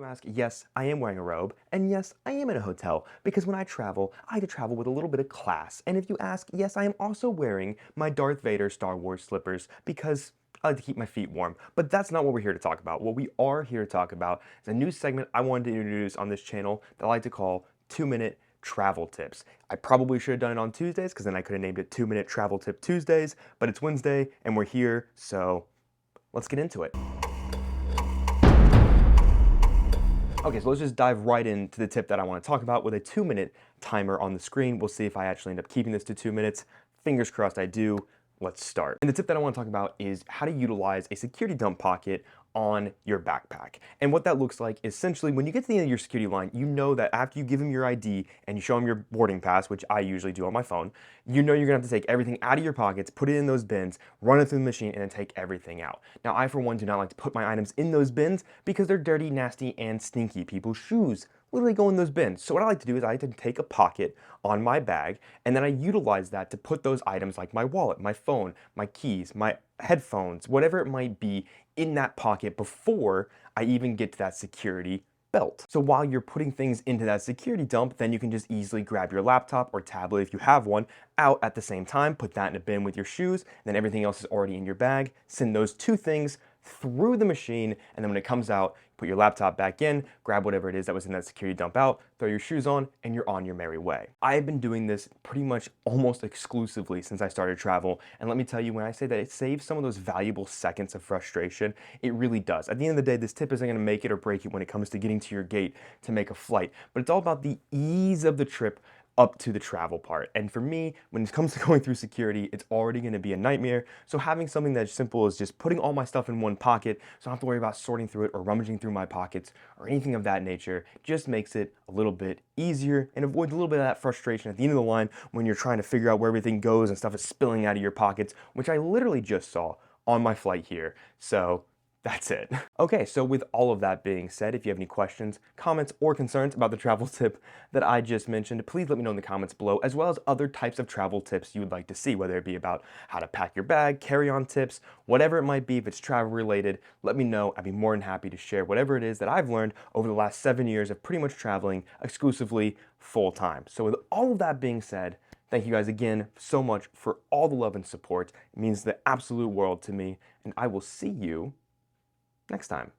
you ask, yes, I am wearing a robe, and yes, I am in a hotel, because when I like to travel with a little bit of class. And if you ask, yes, I am also wearing my Darth Vader Star Wars slippers, because I like to keep my feet warm. But that's not what we're here to talk about. What we are here to talk about is a new segment I wanted to introduce on this channel that I like to call 2-Minute Travel Tips. I probably should have done it on Tuesdays, because then I could have named it 2-Minute Travel Tip Tuesdays, but it's Wednesday, and we're here, so let's get into it. Okay, so let's just dive right into the tip that I want to talk about with a 2-minute timer on the screen. We'll see if I actually end up keeping this to 2 minutes. Fingers crossed I do. Let's start. And the tip that I want to talk about is how to utilize a security dump pocket on your backpack. And what that looks like is essentially when you get to the end of your security line, you know that after you give them your ID and you show them your boarding pass, which I usually do on my phone, you know you're gonna have to take everything out of your pockets, put it in those bins, run it through the machine, and then take everything out. Now, I, for one, do not like to put my items in those bins because they're dirty, nasty, and stinky. People's shoes literally go in those bins. So what I like to do is I like to take a pocket on my bag, and then I utilize that to put those items like my wallet, my phone, my keys, my headphones, whatever it might be, in that pocket before I even get to that security belt. So while you're putting things into that security dump, then you can just easily grab your laptop or tablet if you have one out at the same time, put that in a bin with your shoes, then everything else is already in your bag, send those two things through the machine, and then when it comes out, put your laptop back in, grab whatever it is that was in that security dump out, throw your shoes on, and you're on your merry way. I've been doing this pretty much almost exclusively since I started travel, and let me tell you, when I say that it saves some of those valuable seconds of frustration, it really does. At the end of the day, this tip isn't gonna make it or break it when it comes to getting to your gate to make a flight, but it's all about the ease of the trip up to the travel part. And for me, when it comes to going through security, it's already going to be a nightmare. So having something that's simple as just putting all my stuff in one pocket, so I don't have to worry about sorting through it or rummaging through my pockets or anything of that nature, just makes it a little bit easier and avoids a little bit of that frustration at the end of the line when you're trying to figure out where everything goes and stuff is spilling out of your pockets, which I literally just saw on my flight here. So that's it. Okay, so with all of that being said, if you have any questions, comments, or concerns about the travel tip that I just mentioned, please let me know in the comments below, as well as other types of travel tips you would like to see, whether it be about how to pack your bag, carry-on tips, whatever it might be. If it's travel related, let me know. I'd be more than happy to share whatever it is that I've learned over the last 7 years of pretty much traveling exclusively full-time. So with all of that being said, thank you guys again so much for all the love and support. It means the absolute world to me, and I will see you next time.